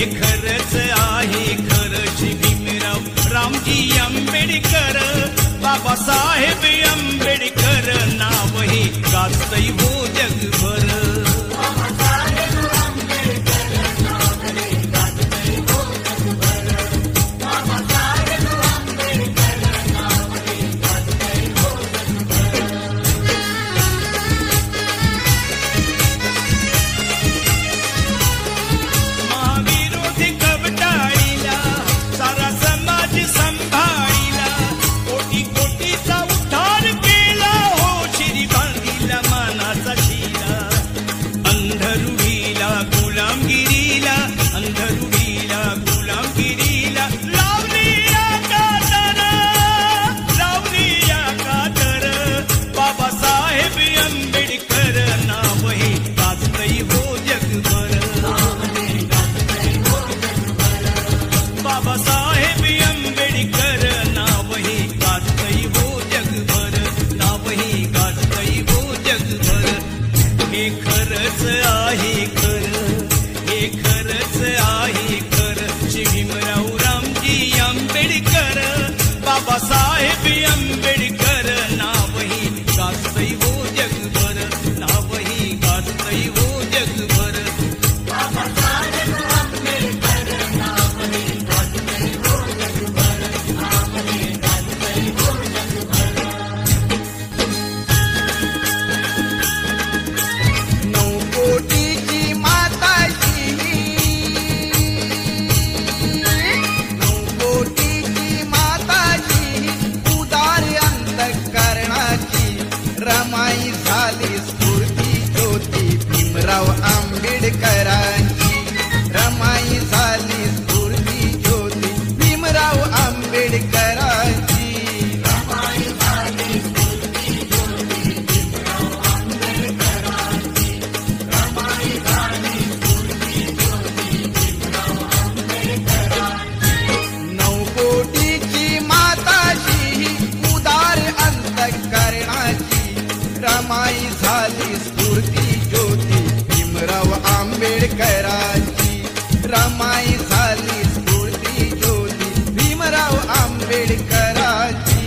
खरंच आहे खरं श्री भीमराव रामजी आंबेडकर. बाबासाहेब आंबेडकर नाव हे गाजतंय हो जगभर. बाबासाहेब आंबेडकर नाव हे गाजतंय हो जगभर. नाव हे गाजतंय हो जगभर. बाबासाहेब आंबेडकर नाव हे गाजतंय हो जगभर. नाव हे गाजतंय हो जगभर. 9 कोटीची माताजी, 9 कोटीची माताजी, उदार अंतःकरणाची, रमाई झाली स्फूर्ती ज्योती भीमराव आंबेडकरांची. रमाई झाली स्फूर्ती ज्योती भीमराव आंबेडकरांची. रमाई झाली स्फूर्ती ज्योती भीमराव आंबेडकरांची. रमाई झाली स्फूर्ती ज्योती भीमराव आंबेडकरांची. 9 कोटीची माताजी, उदार अंतःकरणाची, रमाई झाली स्फूर्ती ज्योती भीमराव आंबेडकरांची. रमाई झाली स्फूर्ती ज्योती भीमराव आंबेडकरांची.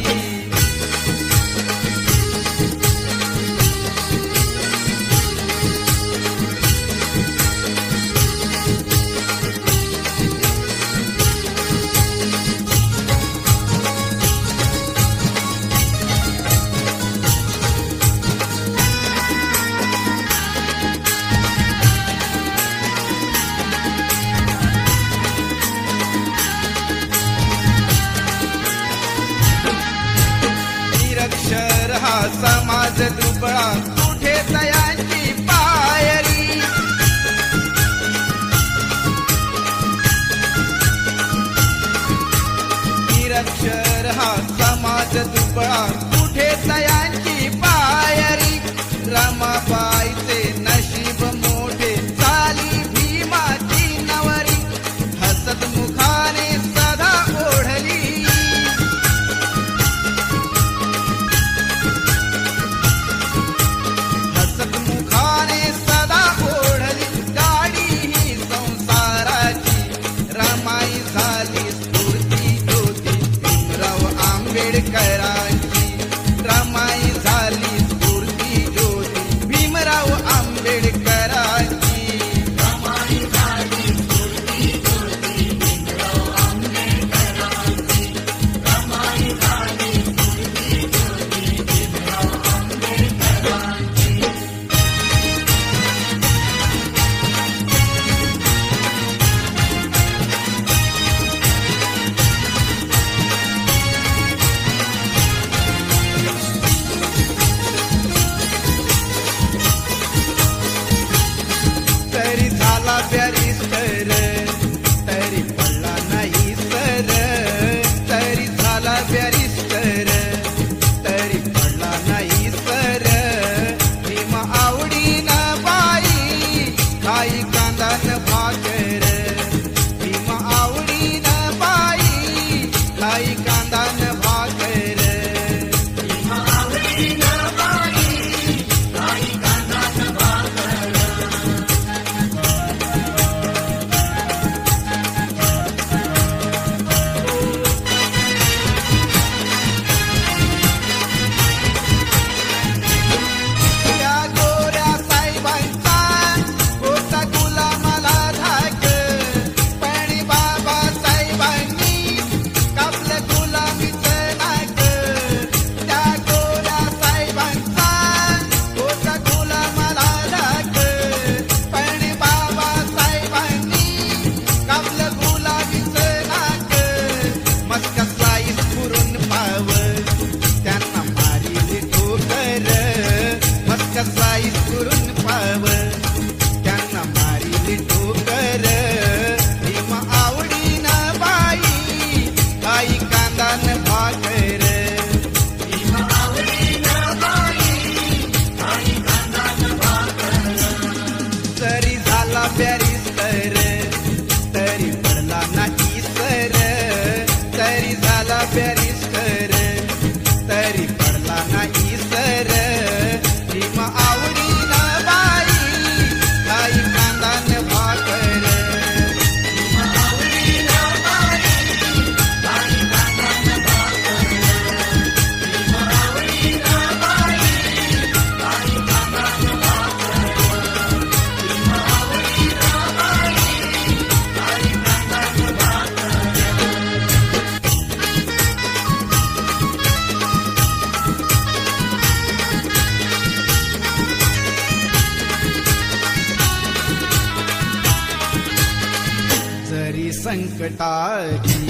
संकटाची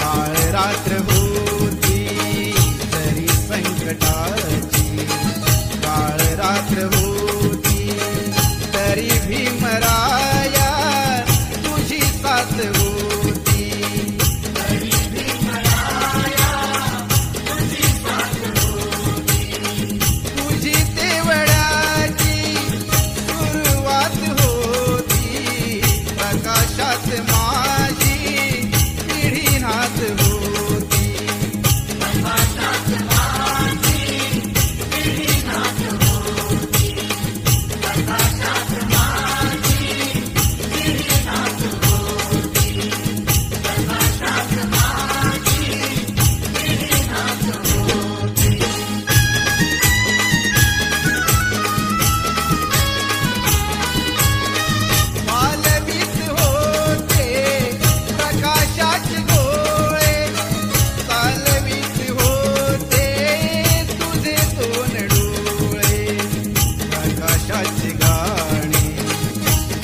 काळ रात्र होती तरी संकटाची काळ रात्र होती तरी भीमराया तुझी साथ होती तुझी तेवढ्याची सुरुवात होती प्रकाशात माझी पिढी नाथ होती मालवीत होते प्रकाशाचे गोळे चालवीत होते तुझे दोन डोळे प्रकाशाची गाणी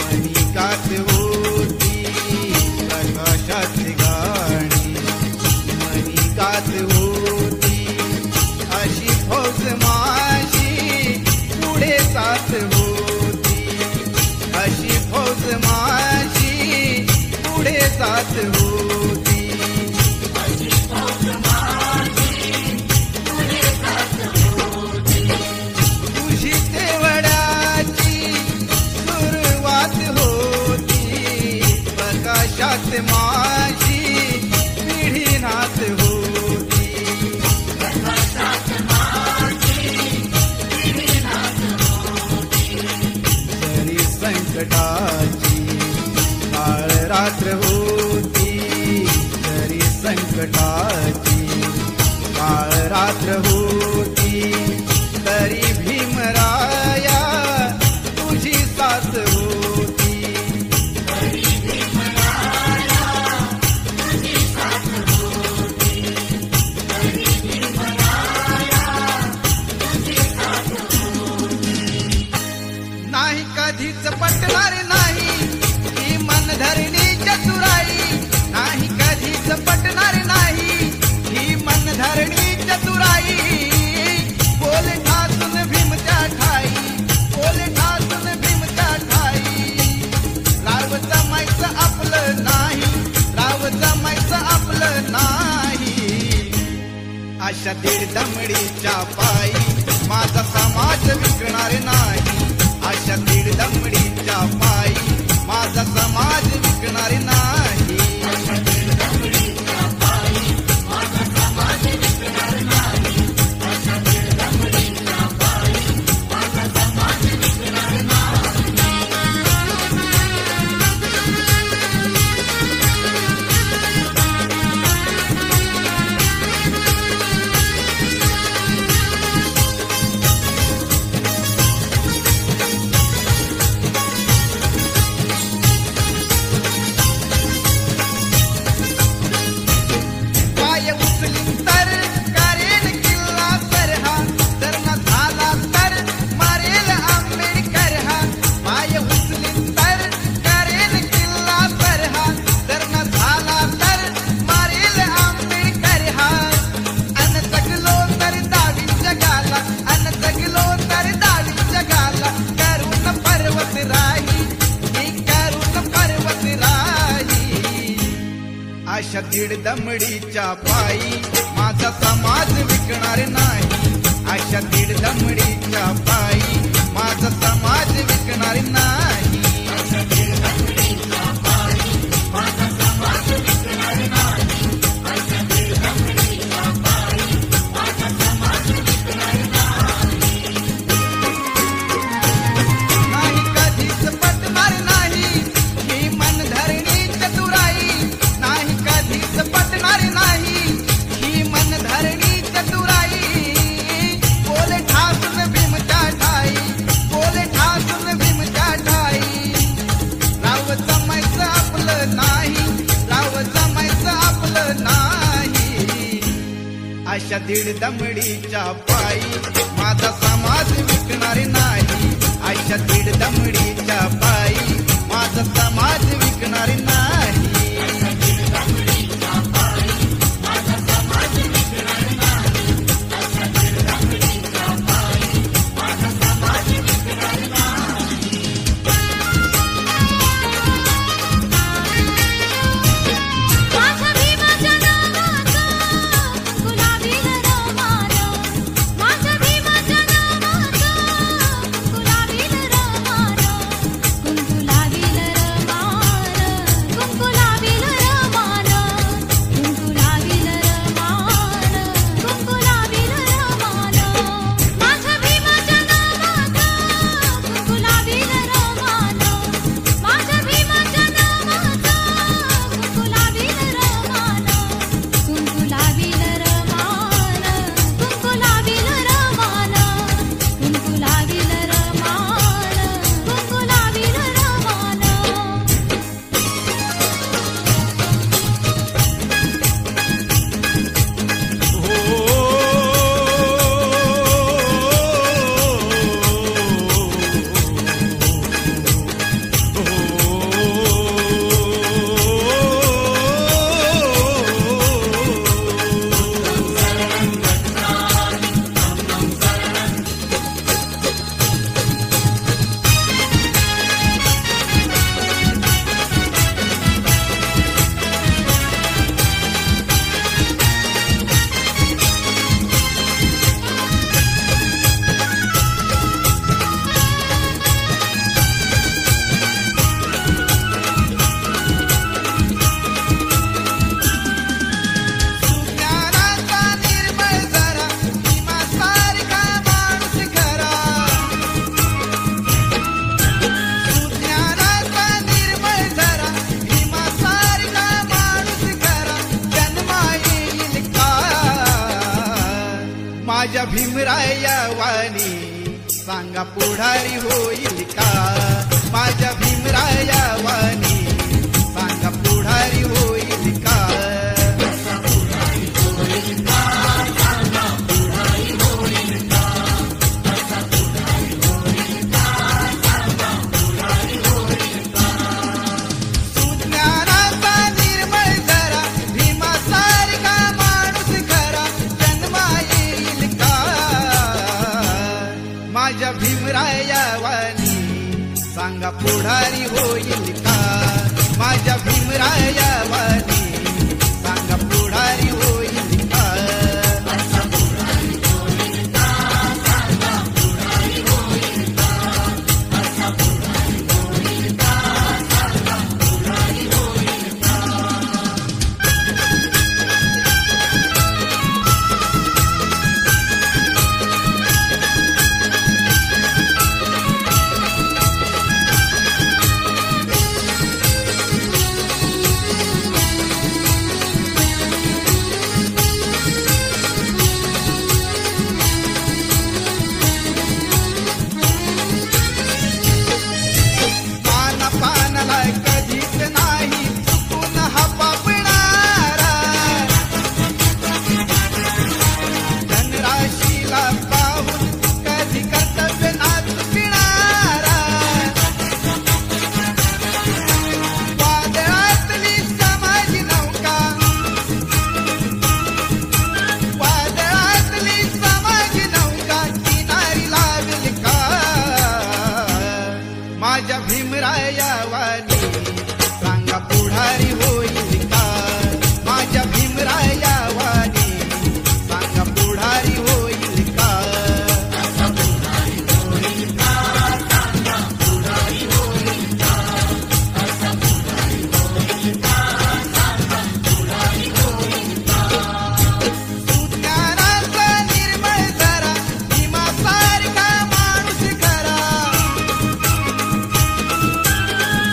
मनिकात होती प्रकाशाची गाणी मनिकात होती अशी फौज माझी पुढे जात होती अशी फौज माझी पुढे जात होती तुझी तेवढ्याची सुरुवात होती प्रकाशात माझी पिढी नाथ होती तरी संकटाची काळ रात्र होती तरी संकटाची काळ रात्र होती तरी भीमराया तुझी साथ होती नाही कधीच पटणार नाही ही मनधरणी चतुराई नाही कधीच पटणार नाही ही मनधरणी चतुराई बोल ठासून भीमच्या ठाई बोल ठासून भीमच्या ठाई राव जमायचं आपलं नाही राव जमायचं आपलं नाही अशा दीड दमडीच्या पायी माझा समाज विकणार नाही अशा दीड दमडीच्या पायी माझा समाज विकणार नाही पाय उचलीन तर करेल किल्ला सरहा जर न झाला तर मारेल आंबेडकर हा पाय उचलीन तर करेल किल्ला सरहा जर न झाला तर मारेल आंबेडकर हा अन जगलो तर दावी जगाला अन जगलो तर दावी जगाला करून पर्वत राही मी करून पर्वत राही अशा दीड दमडीच्या पायी माझा समाज विकणार नाही अशा दीड दमडीच्या पायी माझा समाज विकणार नाही नाही कधीच पटणार नाही ही मनधरणी चतुराई नाही कधीच पटणार नाही ही मनधरणी चतुराई बोल ठासून भीमच्या ठाई बोल ठासून भीमच्या ठाई राव जमायचं आपलं नाही राव जमायचं आपलं नाही अशा दीड दमडीच्या पायी माझा समाज विकणार नाही अशा दीड दमडीच्या पायी माझा समाज विकणार नाही माझ्या भीमराया वाणी सांगा पुढारी होईल का? माझ्या भीमराया वाणी सांगा पुढारी होईल का? सुज्ञानाचा निर्मळ जरा भीमासारखा माणूस खरा जन्मा येईल का? माझ्या भीमराया वाणी सांगा पुढारी होईल का? माझ्या भीमराया वाणी सांगा पुढारी होईल का? कधीच नाही चुकून हा पापणारा धनराशीला पाहून कधी कर्तव्य ना चुकणारा वादळातली समाज नौका वादळातली समाज नौका किनारी लागेल का? माझ्या भीमराया वाणी सांगा पुढारी होईल का? माझ्या भीमराया वाणी सांगा पुढारी होईल का? सुज्ञानाचा निर्मळ जरा भीमासारखा माणूस खरा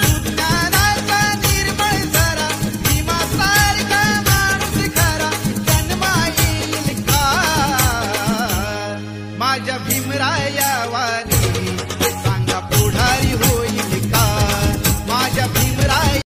सुज्ञानाचा निर्मळ जरा भीमासारखा माणूस खरा जन्मा येईल का? माझ्या भीमराया वाणी